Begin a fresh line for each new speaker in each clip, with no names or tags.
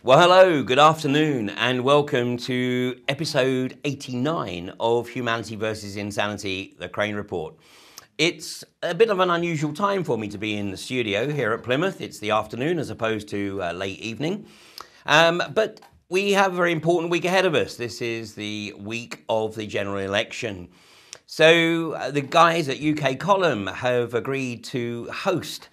Well, hello, good afternoon, and welcome to episode 89 of Humanity versus Insanity, the Crane Report. It's a bit of an unusual time for me to be in the studio here at Plymouth. It's the afternoon as opposed to late evening. But we have a very important week ahead of us. This is the week of the general election. So the guys at UK Column have agreed to host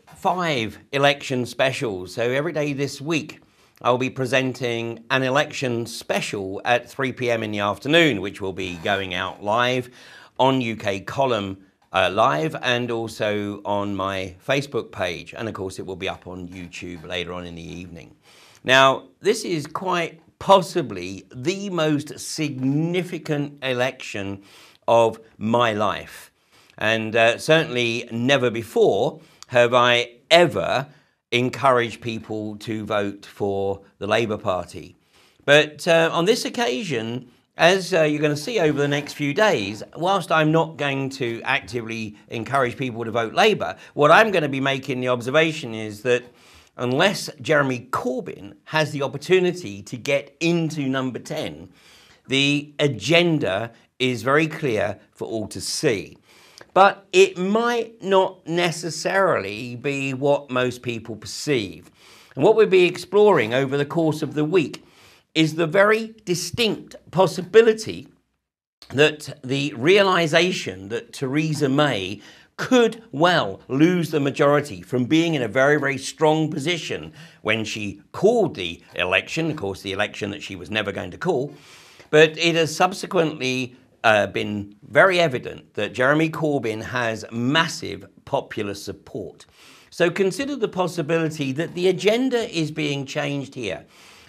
5 election specials. So every day this week, I'll be presenting an election special at 3 p.m. in the afternoon, which will be going out live on UK Column Live and also on my Facebook page. And of course, it will be up on YouTube later on in the evening. Now, this is quite possibly the most significant election of my life. And certainly never before have I ever encourage people to vote for the Labour Party. But on this occasion, as you're going to see over the next few days, whilst I'm not going to actively encourage people to vote Labour, what I'm going to be making the observation is that unless Jeremy Corbyn has the opportunity to get into number 10, the agenda is very clear for all to see. But it might not necessarily be what most people perceive. And what we'll be exploring over the course of the week is the very distinct possibility that the realisation that Theresa May could well lose the majority from being in a very, very strong position when she called the election, of course, the election that she was never going to call, but it has subsequently been very evident that Jeremy Corbyn has massive popular support. So consider the possibility that the agenda is being changed here.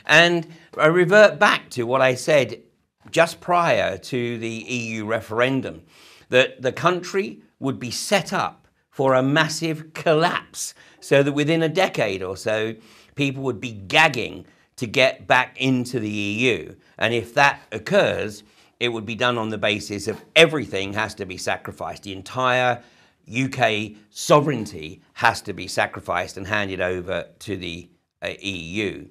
And I revert back to what I said just prior to the EU referendum, that the country would be set up for a massive collapse so that within a decade or so, people would be gagging to get back into the EU. And if that occurs, it would be done on the basis of everything has to be sacrificed. The entire UK sovereignty has to be sacrificed and handed over to the EU.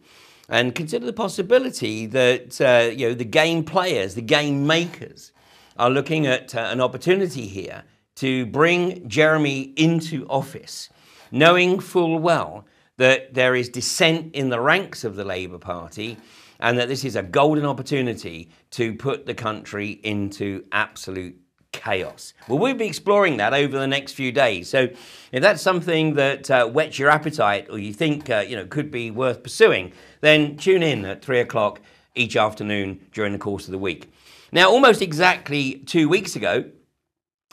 And consider the possibility that the game players, the game makers, are looking at an opportunity here to bring Jeremy into office, knowing full well that there is dissent in the ranks of the Labour Party and that this is a golden opportunity to put the country into absolute chaos. Well, we'll be exploring that over the next few days. So if that's something that whets your appetite or you think could be worth pursuing, then tune in at 3 o'clock each afternoon during the course of the week. Now, almost exactly 2 weeks ago,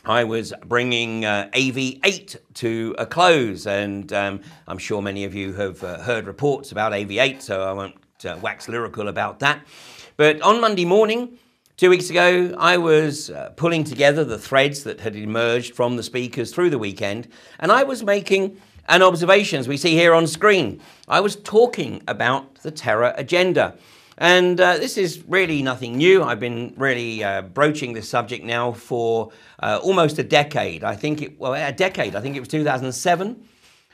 I was bringing AV8 to a close, and I'm sure many of you have heard reports about AV8, so I won't wax lyrical about that. But on Monday morning, 2 weeks ago, I was pulling together the threads that had emerged from the speakers through the weekend, and I was making an observation, as we see here on screen. I was talking about the terror agenda. And this is really nothing new. I've been really broaching this subject now for almost a decade. I think it was 2007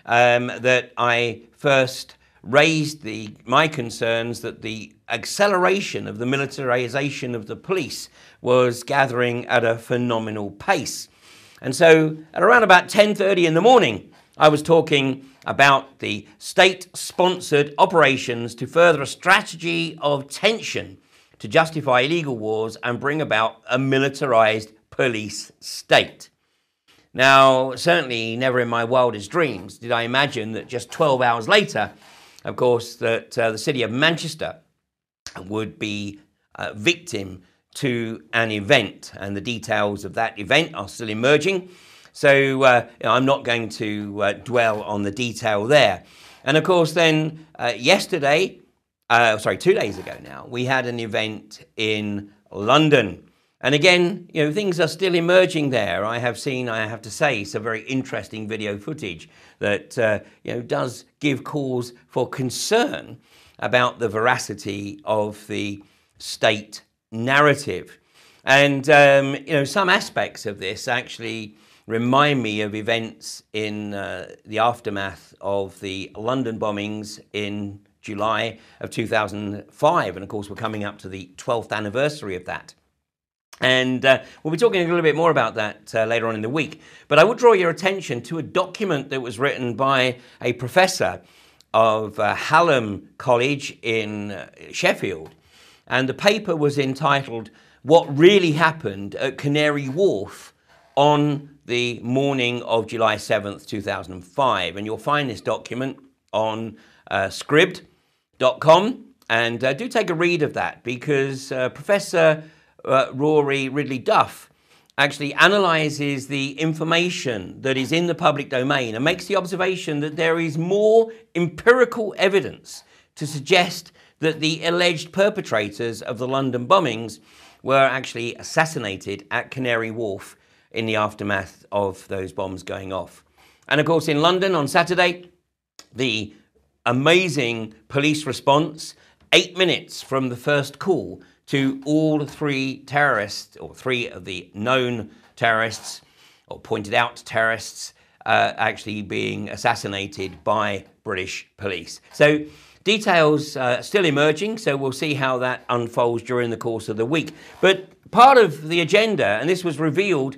that I first raised my concerns that the acceleration of the militarization of the police was gathering at a phenomenal pace. And so at around about 10:30 in the morning, I was talking about the state-sponsored operations to further a strategy of tension to justify illegal wars and bring about a militarized police state. Now, certainly never in my wildest dreams did I imagine that just 12 hours later, of course, that the city of Manchester would be victim to an event, and the details of that event are still emerging. So I'm not going to dwell on the detail there. And of course, then 2 days ago now, we had an event in London. And again, things are still emerging there. I have seen, I have to say, some very interesting video footage that does give cause for concern about the veracity of the state narrative. And some aspects of this actually remind me of events in the aftermath of the London bombings in July of 2005. And of course, we're coming up to the 12th anniversary of that. And we'll be talking a little bit more about that later on in the week. But I would draw your attention to a document that was written by a professor of Hallam College in Sheffield. And the paper was entitled, "What Really Happened at Canary Wharf on the Morning of July 7th, 2005. And you'll find this document on scribd.com. And do take a read of that, because Professor Rory Ridley-Duff actually analyzes the information that is in the public domain and makes the observation that there is more empirical evidence to suggest that the alleged perpetrators of the London bombings were actually assassinated at Canary Wharf in the aftermath of those bombs going off. And of course, in London on Saturday, the amazing police response, 8 minutes from the first call to all three terrorists, or three of the known terrorists, or pointed out terrorists, actually being assassinated by British police. So details still emerging, so we'll see how that unfolds during the course of the week. But part of the agenda, and this was revealed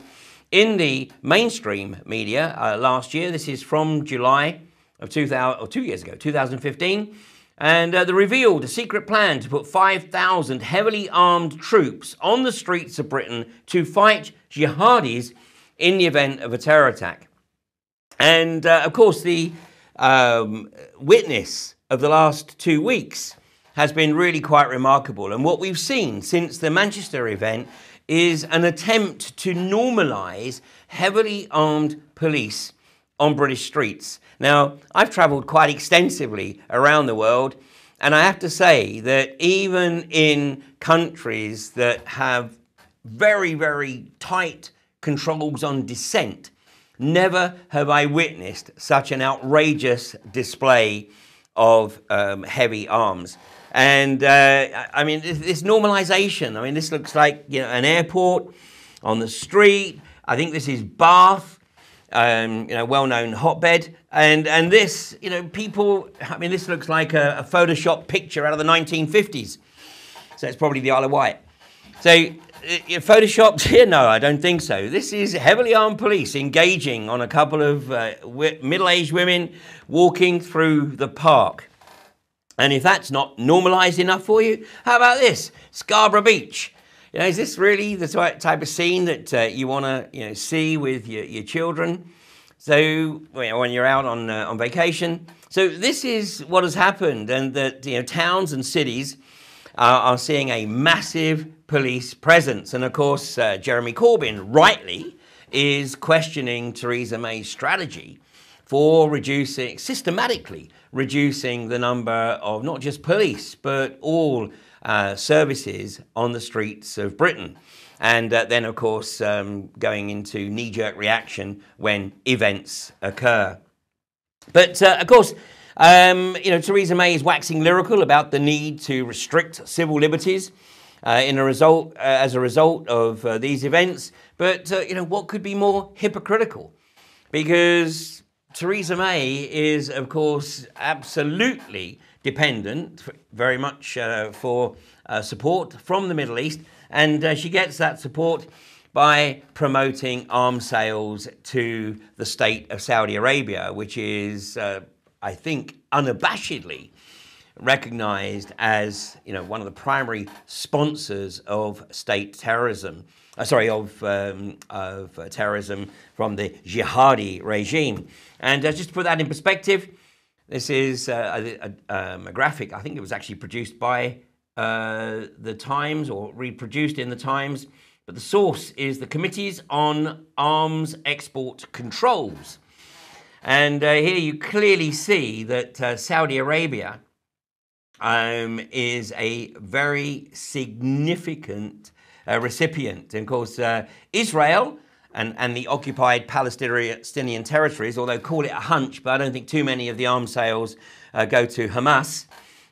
in the mainstream media last year, this is from July of 2 years ago, 2015, and they revealed a secret plan to put 5,000 heavily armed troops on the streets of Britain to fight jihadis in the event of a terror attack. And of course, the witness of the last 2 weeks has been really quite remarkable. And what we've seen since the Manchester event is an attempt to normalise heavily armed police on British streets. Now, I've travelled quite extensively around the world, and I have to say that even in countries that have very, very tight controls on dissent, never have I witnessed such an outrageous display of heavy arms. And I mean, this normalisation, I mean, this looks like, you know, an airport on the street. I think this is Bath. You know, well-known hotbed, and this, you know, people, I mean, this looks like a Photoshop picture out of the 1950s, so it's probably the Isle of Wight. So, Photoshopped here? No, I don't think so. This is heavily armed police engaging on a couple of middle-aged women walking through the park. And if that's not normalised enough for you, how about this? Scarborough Beach. You know, is this really the type of scene that you want to, you know, see with your children? So, you know, when you're out on vacation. So this is what has happened, and that, you know, towns and cities are seeing a massive police presence. And of course, Jeremy Corbyn rightly is questioning Theresa May's strategy for systematically reducing the number of not just police, but all services on the streets of Britain. And then, of course, going into knee-jerk reaction when events occur. But, of course, you know, Theresa May is waxing lyrical about the need to restrict civil liberties as a result of these events. But, you know, what could be more hypocritical? Because Theresa May is, of course, absolutely dependent very much for support from the Middle East, and she gets that support by promoting arms sales to the state of Saudi Arabia, which is, I think, unabashedly recognized as, you know, one of the primary sponsors of state terrorism. Of terrorism from the jihadi regime. And just to put that in perspective, this is a graphic. I think it was actually produced by the Times, or reproduced in the Times. But the source is the Committees on Arms Export Controls. And here you clearly see that Saudi Arabia is a very significant recipient. And of course, Israel and the occupied Palestinian territories, although call it a hunch, but I don't think too many of the arms sales go to Hamas.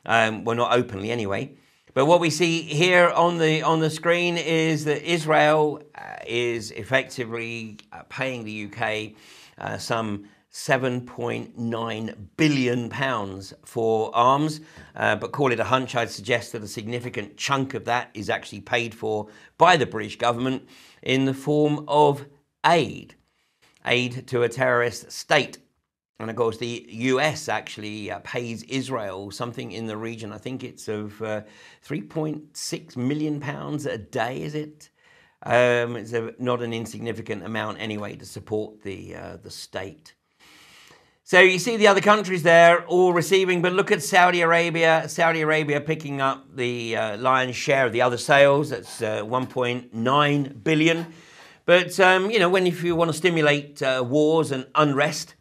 Well, not openly anyway. But what we see here on the screen is that Israel is effectively paying the UK some £7.9 billion for arms, but call it a hunch, I'd suggest that a significant chunk of that is actually paid for by the British government in the form of aid to a terrorist state. And of course, the US actually pays Israel something in the region, I think it's of £3.6 million a day, is it? It's not an insignificant amount anyway to support the state. So you see the other countries there all receiving, but look at Saudi Arabia. Saudi Arabia picking up the lion's share of the other sales. That's 1.9 billion. But, you know, if you want to stimulate wars and unrest,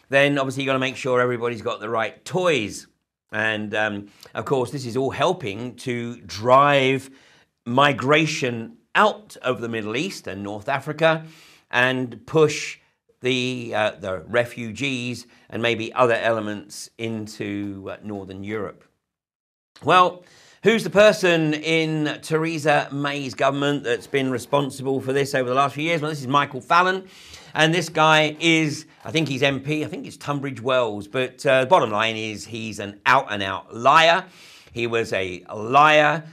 then obviously you've got to make sure everybody's got the right toys. And, of course, this is all helping to drive migration out of the Middle East and North Africa and push the refugees and maybe other elements into Northern Europe. Well, who's the person in Theresa May's government that's been responsible for this over the last few years? Well, this is Michael Fallon. And this guy is, I think he's MP, I think it's Tunbridge Wells. But the bottom line is he's an out-and-out liar. He was a liar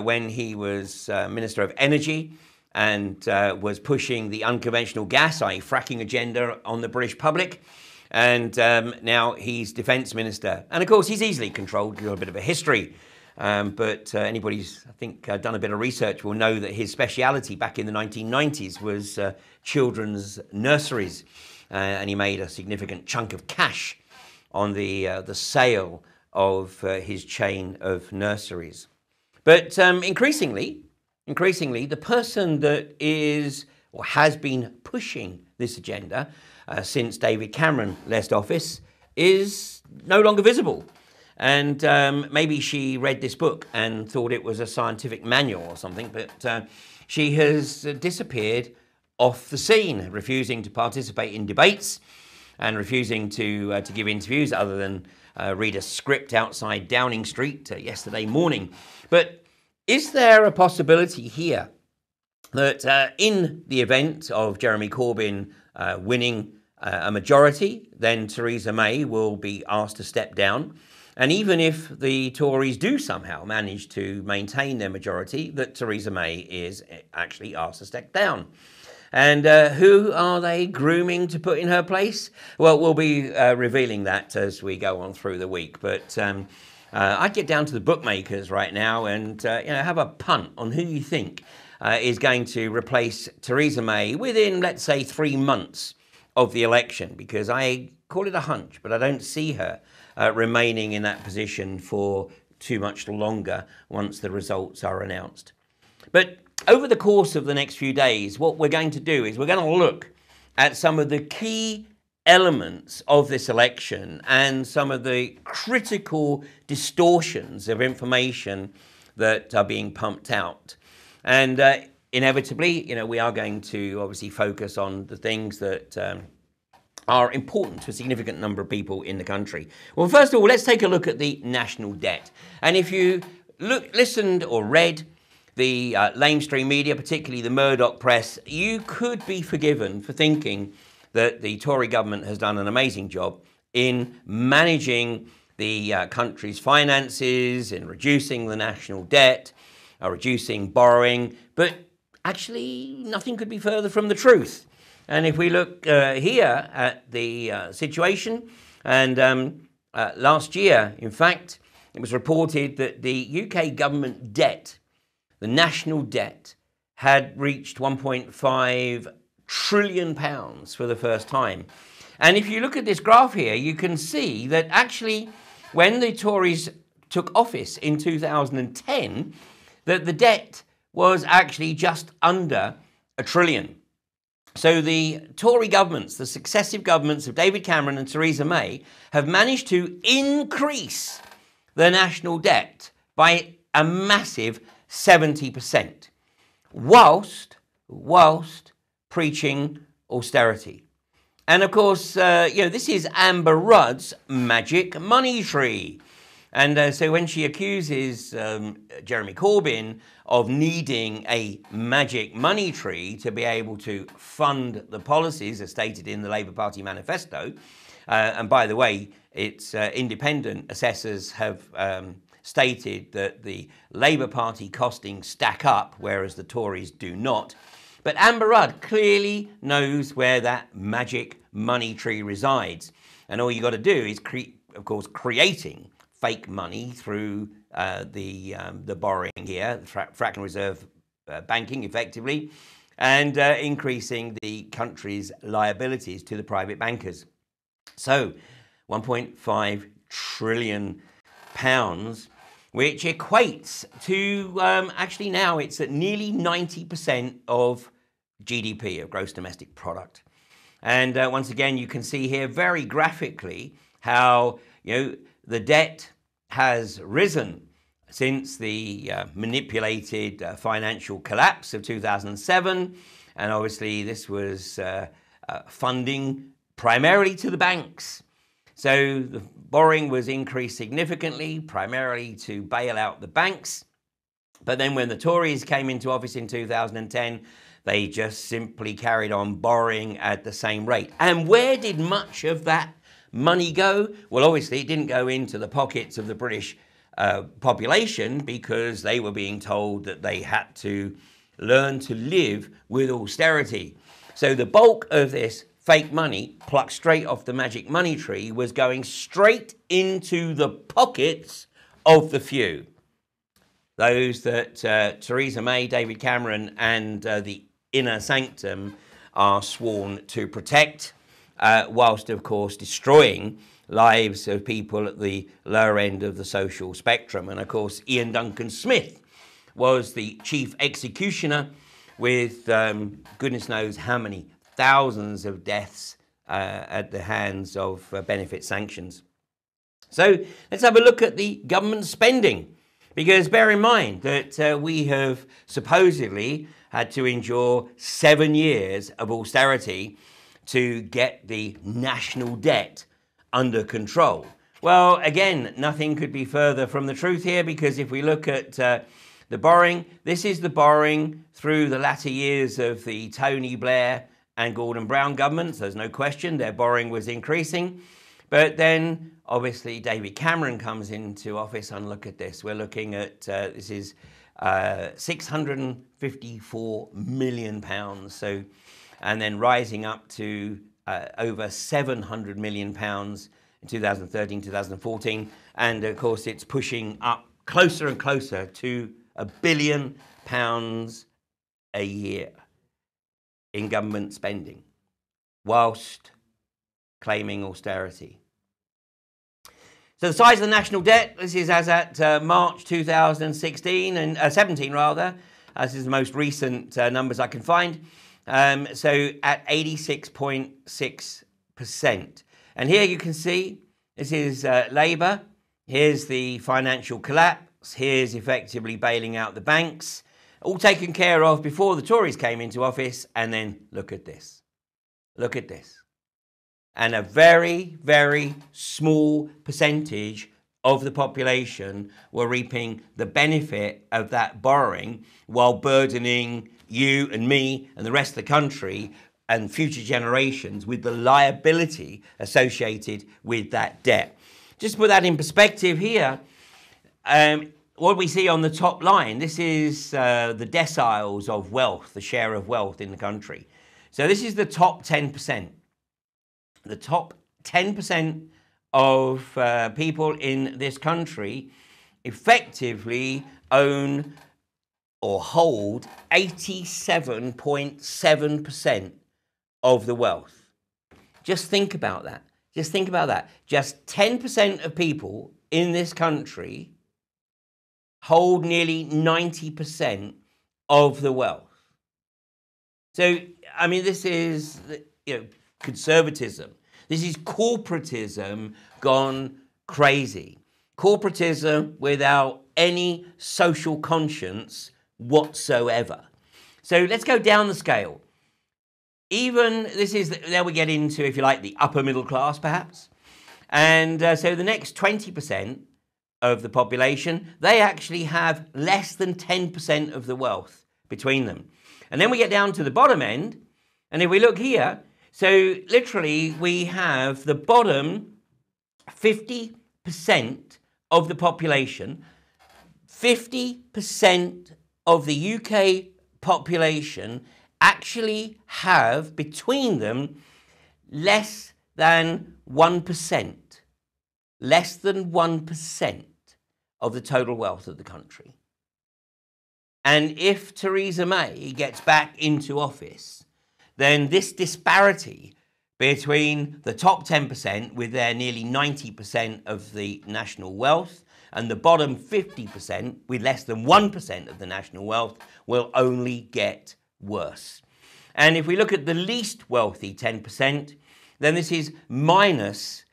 when he was Minister of Energy and was pushing the unconventional gas, i.e. fracking agenda on the British public. And now he's Defence Minister. And of course, he's easily controlled. He's got a bit of a history. But anybody who's, I think, done a bit of research will know that his speciality back in the 1990s was children's nurseries. And he made a significant chunk of cash on the sale of his chain of nurseries. But increasingly, the person that is or has been pushing this agenda since David Cameron left office is no longer visible. And maybe she read this book and thought it was a scientific manual or something, but she has disappeared off the scene, refusing to participate in debates and refusing to give interviews other than read a script outside Downing Street yesterday morning. But is there a possibility here that in the event of Jeremy Corbyn winning a majority, then Theresa May will be asked to step down? And even if the Tories do somehow manage to maintain their majority, that Theresa May is actually asked to step down. And who are they grooming to put in her place? Well, we'll be revealing that as we go on through the week. But I'd get down to the bookmakers right now and have a punt on who you think is going to replace Theresa May within, let's say, 3 months of the election, because I call it a hunch, but I don't see her remaining in that position for too much longer once the results are announced. But over the course of the next few days, what we're going to do is we're going to look at some of the key elements of this election and some of the critical distortions of information that are being pumped out. And inevitably, we are going to obviously focus on the things that are important to a significant number of people in the country. Well, first of all, let's take a look at the national debt. And if you listened or read the lamestream media, particularly the Murdoch press, you could be forgiven for thinking that the Tory government has done an amazing job in managing the country's finances, in reducing the national debt, reducing borrowing, but actually nothing could be further from the truth. And if we look here at the situation, and last year, in fact, it was reported that the UK government debt, the national debt, had reached £1.5 trillion for the first time. And if you look at this graph here, you can see that actually when the Tories took office in 2010, that the debt was actually just under £1 trillion. So the Tory governments, the successive governments of David Cameron and Theresa May, have managed to increase the national debt by a massive 70%, whilst preaching austerity. And of course, this is Amber Rudd's magic money tree. And so when she accuses Jeremy Corbyn of needing a magic money tree to be able to fund the policies as stated in the Labour Party manifesto, and by the way, its independent assessors have stated that the Labour Party costings stack up, whereas the Tories do not. But Amber Rudd clearly knows where that magic money tree resides. And all you got to do is, of course, creating fake money through the borrowing here, fractional reserve banking effectively, and increasing the country's liabilities to the private bankers. So 1.5 trillion pounds, which equates to, actually now it's at nearly 90% of GDP, of gross domestic product. And once again, you can see here very graphically how, the debt has risen since the manipulated financial collapse of 2007. And obviously this was funding primarily to the banks. So the borrowing was increased significantly, primarily to bail out the banks. But then when the Tories came into office in 2010, they just simply carried on borrowing at the same rate. And where did much of that money go? Well, obviously it didn't go into the pockets of the British population, because they were being told that they had to learn to live with austerity. So the bulk of this fake money plucked straight off the magic money tree was going straight into the pockets of the few. Those that Theresa May, David Cameron and the inner sanctum are sworn to protect, whilst of course destroying lives of people at the lower end of the social spectrum. And of course Ian Duncan Smith was the chief executioner with goodness knows how many thousands of deaths at the hands of benefit sanctions. So let's have a look at the government spending, because bear in mind that we have supposedly had to endure 7 years of austerity to get the national debt under control. Well, again, nothing could be further from the truth here, because if we look at the borrowing, this is the borrowing through the latter years of the Tony Blair and Gordon Brown governments. There's no question their borrowing was increasing. But then obviously David Cameron comes into office, and look at this. We're looking at, this is 654 million pounds. So, and then rising up to over 700 million pounds in 2013, 2014. And of course, it's pushing up closer and closer to £1 billion a year in government spending, whilst claiming austerity. So the size of the national debt, this is as at March 2016 and 17 rather. This is the most recent numbers I can find. So at 86.6%. And here you can see, this is Labour. Here's the financial collapse. Here's effectively bailing out the banks. All taken care of before the Tories came into office. And then look at this. Look at this. And a very, very small percentage of the population were reaping the benefit of that borrowing, while burdening you and me and the rest of the country and future generations with the liability associated with that debt. Just to put that in perspective here, what we see on the top line, this is the deciles of wealth, the share of wealth in the country. So this is the top 10%. The top 10% of people in this country effectively own or hold 87.7% of the wealth. Just think about that. Just think about that. Just 10% of people in this country hold nearly 90% of the wealth. So, I mean, this is, conservatism. This is corporatism gone crazy. Corporatism without any social conscience whatsoever. So let's go down the scale. Even this is, there we get into, if you like, the upper middle class perhaps. And so the next 20% of the population, they actually have less than 10% of the wealth between them. And then we get down to the bottom end, and if we look here, so literally we have the bottom 50% of the population, 50% of the UK population actually have between them less than 1%. Less than 1% of the total wealth of the country. And if Theresa May gets back into office, then this disparity between the top 10% with their nearly 90% of the national wealth and the bottom 50% with less than 1% of the national wealth will only get worse. And if we look at the least wealthy 10%, then this is minus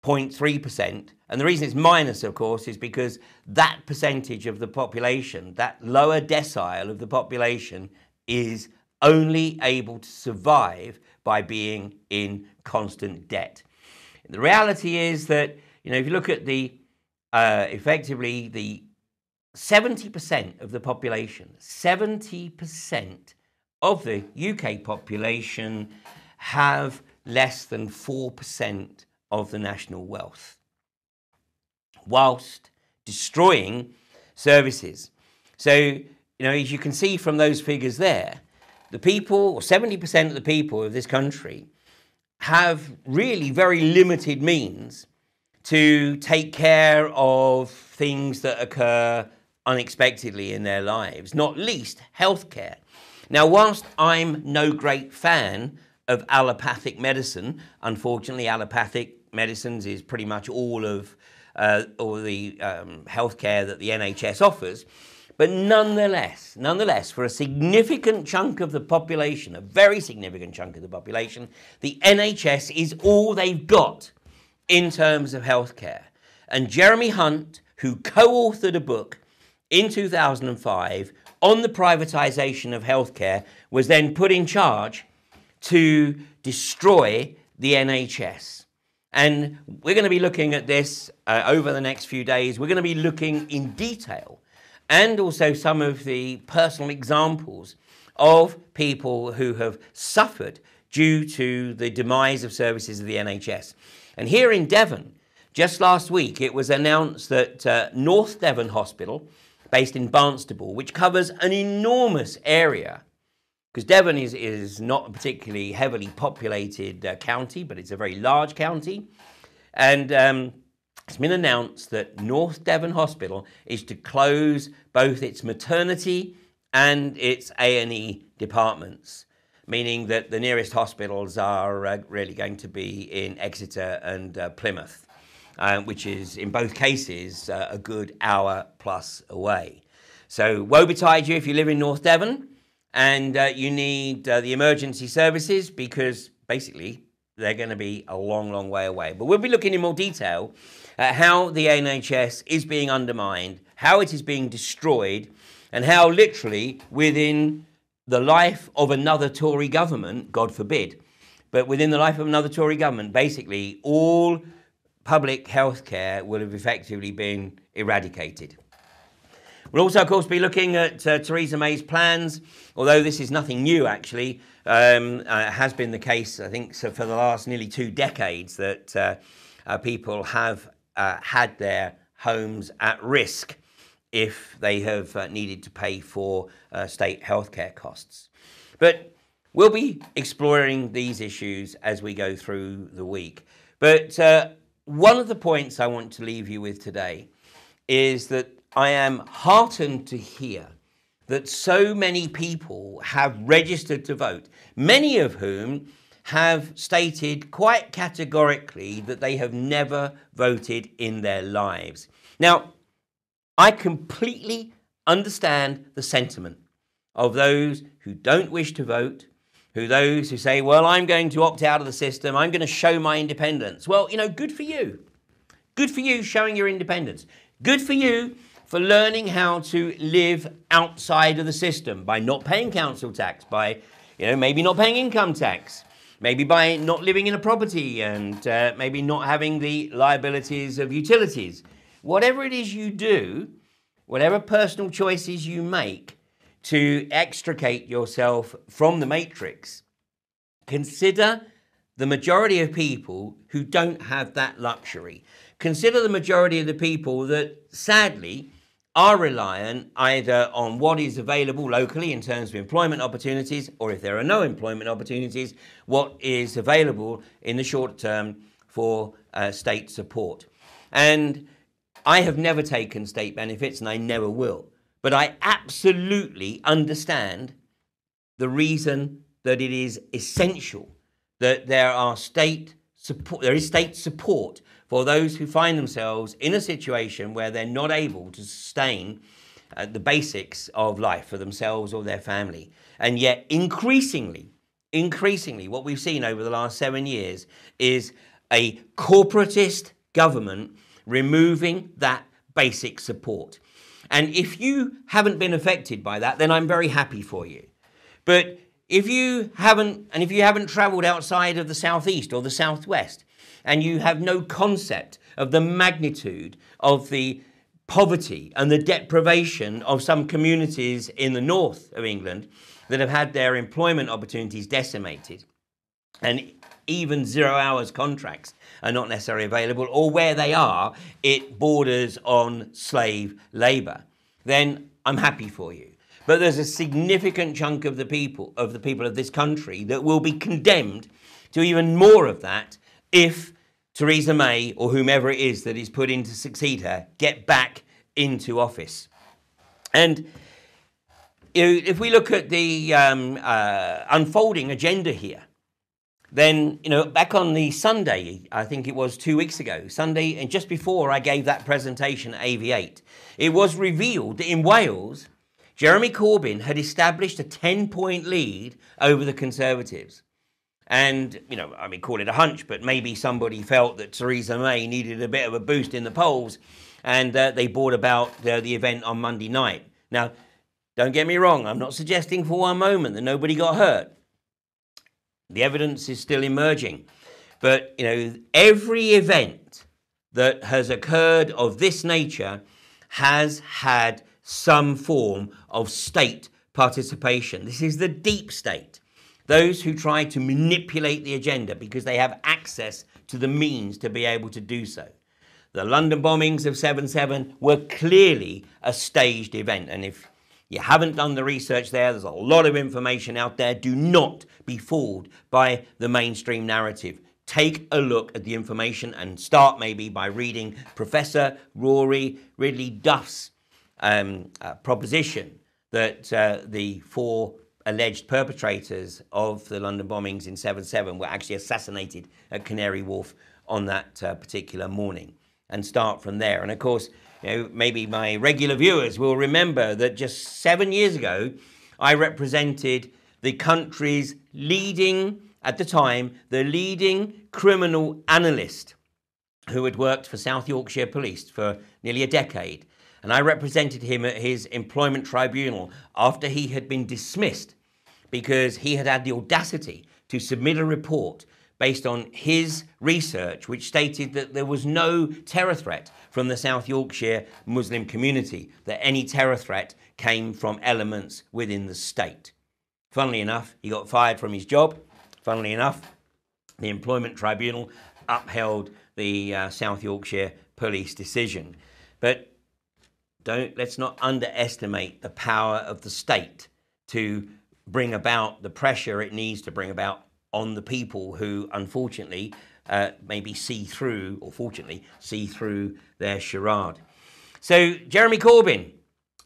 0.3%. And the reason it's minus, of course, is because that percentage of the population, that lower decile of the population, is only able to survive by being in constant debt. The reality is that, if you look at the, effectively the 70% of the population, 70% of the UK population have less than 4% of the national wealth, whilst destroying services. So, as you can see from those figures there, the people, or 70% of the people of this country, have really very limited means to take care of things that occur unexpectedly in their lives, not least healthcare. Now, whilst I'm no great fan of allopathic medicine, unfortunately, allopathic medicines is pretty much all the healthcare that the NHS offers. But nonetheless, for a significant chunk of the population, a very significant chunk of the population, the NHS is all they've got in terms of healthcare. And Jeremy Hunt, who co-authored a book in 2005 on the privatisation of healthcare, was then put in charge to destroy the NHS. And we're going to be looking at this over the next few days. We're going to be looking in detail and also some of the personal examples of people who have suffered due to the demise of services of the NHS. And here in Devon, just last week, it was announced that North Devon Hospital, based in Barnstaple, which covers an enormous area, because Devon is not a particularly heavily populated county, but it's a very large county. And it's been announced that North Devon Hospital is to close both its maternity and its A&E departments, meaning that the nearest hospitals are really going to be in Exeter and Plymouth, which is, in both cases, a good hour plus away. So woe betide you if you live in North Devon and you need the emergency services, because basically they're going to be a long, long way away. But we'll be looking in more detail at how the NHS is being undermined, how it is being destroyed, and how literally within the life of another Tory government, God forbid, but within the life of another Tory government, basically all public health care will have effectively been eradicated. We'll also, of course, be looking at Theresa May's plans, although this is nothing new, actually. It has been the case, I think, so for the last nearly 2 decades that people have had their homes at risk if they have needed to pay for state healthcare costs. But we'll be exploring these issues as we go through the week. But one of the points I want to leave you with today is that I am heartened to hear that so many people have registered to vote, many of whom have stated quite categorically that they have never voted in their lives. Now, I completely understand the sentiment of those who don't wish to vote, those who say, well, I'm going to opt out of the system, I'm going to show my independence. Well, good for you. Good for you showing your independence. Good for you for learning how to live outside of the system by not paying council tax, by maybe not paying income tax, maybe by not living in a property and maybe not having the liabilities of utilities. whatever it is you do, whatever personal choices you make to extricate yourself from the matrix, consider the majority of people who don't have that luxury. Consider the majority of the people that sadly are reliant either on what is available locally in terms of employment opportunities, or if there are no employment opportunities, what is available in the short term for state support. And I have never taken state benefits, and I never will. But I absolutely understand the reason that it is essential that there is state support for those who find themselves in a situation where they're not able to sustain the basics of life for themselves or their family. And yet increasingly, what we've seen over the last 7 years is a corporatist government removing that basic support. And if you haven't been affected by that, then I'm very happy for you. But if you haven't traveled outside of the southeast or the southwest, and you have no concept of the magnitude of the poverty and the deprivation of some communities in the north of England that have had their employment opportunities decimated, and even 0 hours contracts are not necessarily available, or where they are, it borders on slave labor, then I'm happy for you. But there's a significant chunk of the people of this country that will be condemned to even more of that if Theresa May or whomever it is that is put in to succeed her get back into office. And if we look at the unfolding agenda here, then, back on the Sunday, I think it was 2 weeks ago, Sunday, and just before I gave that presentation at AV8, it was revealed that in Wales, Jeremy Corbyn had established a 10-point lead over the Conservatives. And, call it a hunch, but maybe somebody felt that Theresa May needed a bit of a boost in the polls, and they brought about the event on Monday night. Now, don't get me wrong, I'm not suggesting for one moment that nobody got hurt. The evidence is still emerging. But, every event that has occurred of this nature has had some form of state participation. This is the deep state. Those who try to manipulate the agenda because they have access to the means to be able to do so. The London bombings of 7/7 were clearly a staged event. And if you haven't done the research there's a lot of information out there. Do not be fooled by the mainstream narrative. Take a look at the information and start maybe by reading Professor Rory Ridley Duff's proposition that the 4 alleged perpetrators of the London bombings in 7/7 were actually assassinated at Canary Wharf on that particular morning, and start from there. And of course, maybe my regular viewers will remember that just 7 years ago, I represented the country's leading, at the time, the leading criminal analyst who had worked for South Yorkshire Police for nearly a decade. And I represented him at his employment tribunal after he had been dismissed because he had had the audacity to submit a report based on his research, which stated that there was no terror threat from the South Yorkshire Muslim community, that any terror threat came from elements within the state. Funnily enough, he got fired from his job. Funnily enough, the employment tribunal upheld the South Yorkshire Police decision. But let's not underestimate the power of the state to bring about the pressure it needs to bring about on the people who, unfortunately, maybe see through, or fortunately, see through their charade. So Jeremy Corbyn,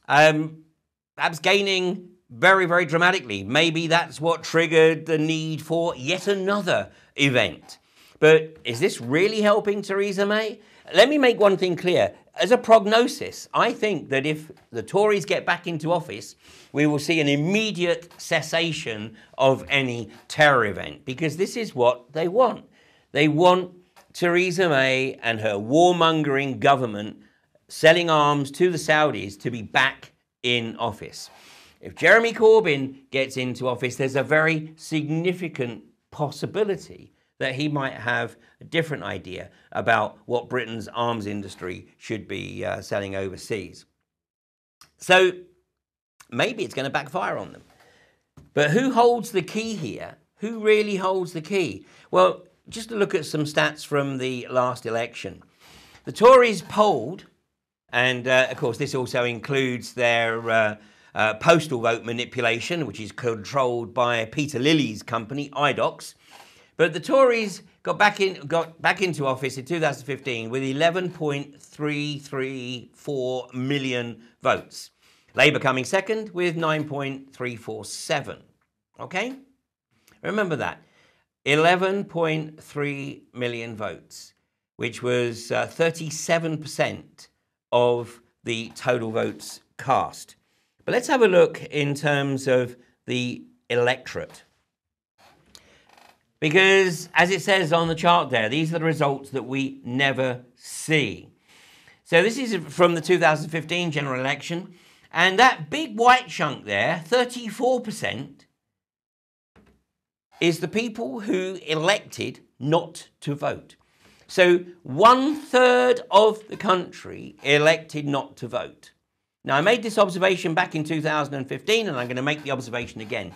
perhaps gaining very, very dramatically. Maybe that's what triggered the need for yet another event. But is this really helping Theresa May? Let me make one thing clear. As a prognosis, I think that if the Tories get back into office, we will see an immediate cessation of any terror event, because this is what they want. They want Theresa May and her warmongering government selling arms to the Saudis to be back in office. If Jeremy Corbyn gets into office, there's a very significant possibility that he might have a different idea about what Britain's arms industry should be selling overseas. So maybe it's going to backfire on them. But who holds the key here? Who really holds the key? Well, just to look at some stats from the last election. The Tories polled, and of course this also includes their postal vote manipulation, which is controlled by Peter Lilly's company, Idox. But the Tories got back into office in 2015 with 11.334 million votes. Labour coming second with 9.347. Okay? Remember that. 11.3 million votes, which was 37% of the total votes cast. But let's have a look in terms of the electorate. Because, as it says on the chart there, these are the results that we never see. So this is from the 2015 general election. And that big white chunk there, 34%, is the people who elected not to vote. So 1/3 of the country elected not to vote. Now, I made this observation back in 2015, and I'm going to make the observation again.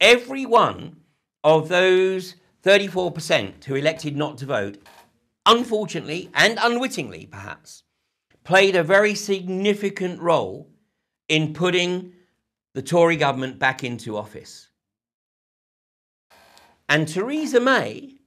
Every one of those 34% who elected not to vote, unfortunately and unwittingly perhaps, played a very significant role in putting the Tory government back into office. And Theresa May,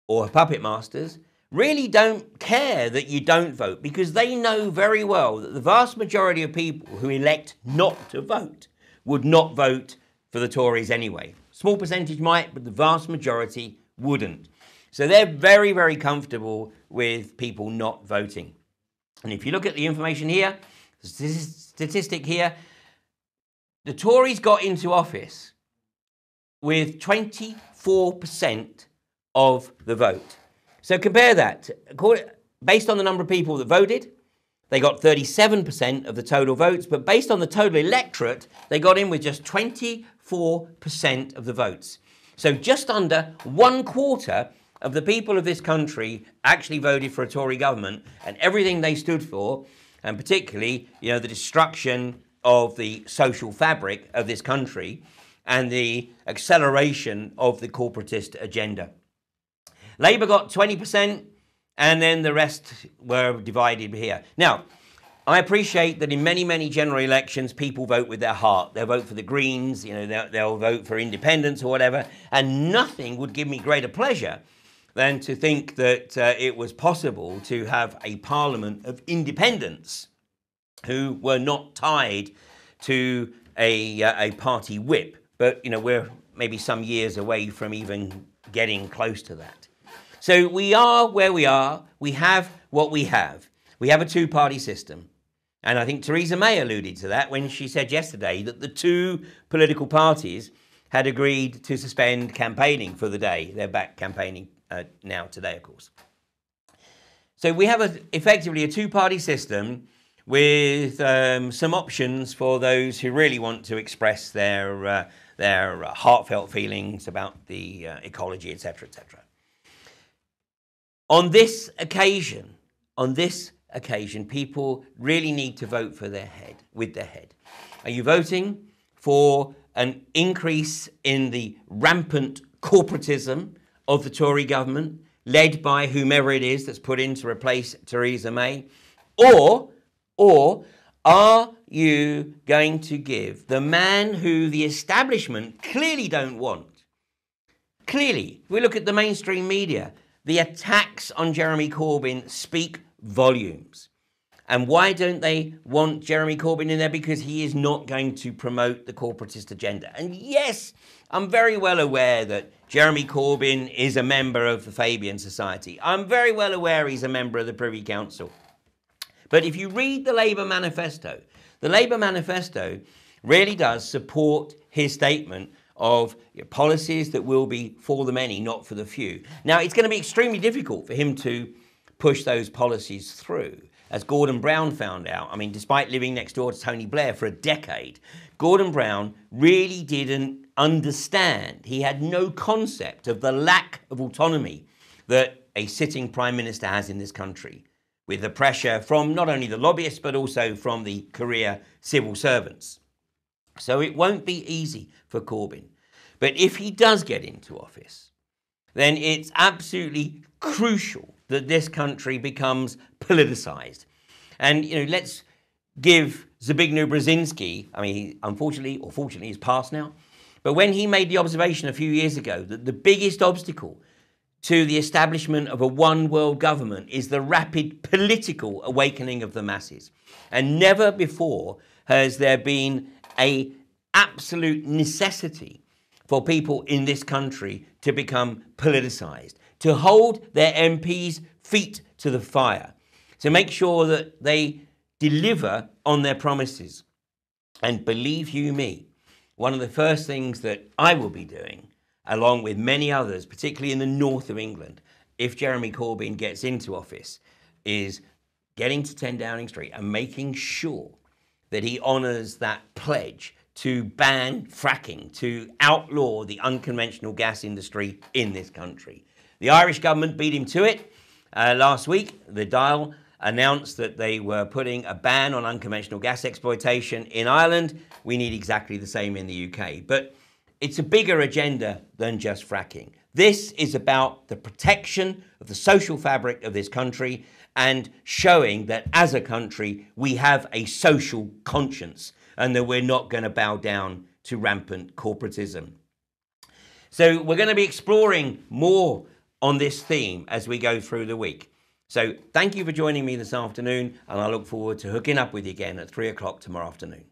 or her puppet masters, really don't care that you don't vote, because they know very well that the vast majority of people who elect not to vote would not vote for the Tories anyway. Small percentage might, but the vast majority wouldn't. So they're very, very comfortable with people not voting. And if you look at the information here, the statistic here, the Tories got into office with 24% of the vote. So compare that. Based on the number of people that voted, they got 37% of the total votes, but based on the total electorate, they got in with just 24% of the votes. So just under 1/4 of the people of this country actually voted for a Tory government, and everything they stood for, and particularly, the destruction of the social fabric of this country and the acceleration of the corporatist agenda. Labour got 20%, and then the rest were divided here. Now, I appreciate that in many, many general elections, people vote with their heart. They'll vote for the Greens, they'll vote for independence or whatever, and nothing would give me greater pleasure than to think that it was possible to have a parliament of independents who were not tied to a party whip. But, we're maybe some years away from even getting close to that. So we are where we are. We have what we have. We have a two-party system. And I think Theresa May alluded to that when she said yesterday that the two political parties had agreed to suspend campaigning for the day. They're back campaigning now today, of course. So we have effectively a two-party system with some options for those who really want to express their heartfelt feelings about the ecology, etc., etc. On this occasion, people really need to vote for with their head. Are you voting for an increase in the rampant corporatism of the Tory government, led by whomever it is that's put in to replace Theresa May? Or are you going to give the man who the establishment clearly don't want? Clearly, if we look at the mainstream media, the attacks on Jeremy Corbyn speak volumes. And why don't they want Jeremy Corbyn in there? Because he is not going to promote the corporatist agenda. And yes, I'm very well aware that Jeremy Corbyn is a member of the Fabian Society. I'm very well aware he's a member of the Privy Council. But if you read the Labour manifesto really does support his statement of policies that will be for the many, not for the few. Now, it's going to be extremely difficult for him to push those policies through. As Gordon Brown found out, despite living next door to Tony Blair for a decade, Gordon Brown really didn't understand, he had no concept of the lack of autonomy that a sitting Prime Minister has in this country, with the pressure from not only the lobbyists, but also from the career civil servants. So it won't be easy for Corbyn. But if he does get into office, then it's absolutely crucial that this country becomes politicised. And, let's give Zbigniew Brzezinski, he unfortunately or fortunately is passed now, but when he made the observation a few years ago that the biggest obstacle to the establishment of a one world government is the rapid political awakening of the masses. And never before has there been an absolute necessity for people in this country to become politicised, to hold their MPs' feet to the fire, to make sure that they deliver on their promises. And believe you me, one of the first things that I will be doing, along with many others, particularly in the north of England, if Jeremy Corbyn gets into office, is getting to 10 Downing Street and making sure that he honours that pledge to ban fracking, to outlaw the unconventional gas industry in this country. The Irish government beat him to it. Last week, the Dáil announced that they were putting a ban on unconventional gas exploitation in Ireland. We need exactly the same in the UK. But it's a bigger agenda than just fracking. This is about the protection of the social fabric of this country and showing that as a country, we have a social conscience and that we're not going to bow down to rampant corporatism. So we're going to be exploring more on this theme as we go through the week. So thank you for joining me this afternoon, and I look forward to hooking up with you again at 3 o'clock tomorrow afternoon.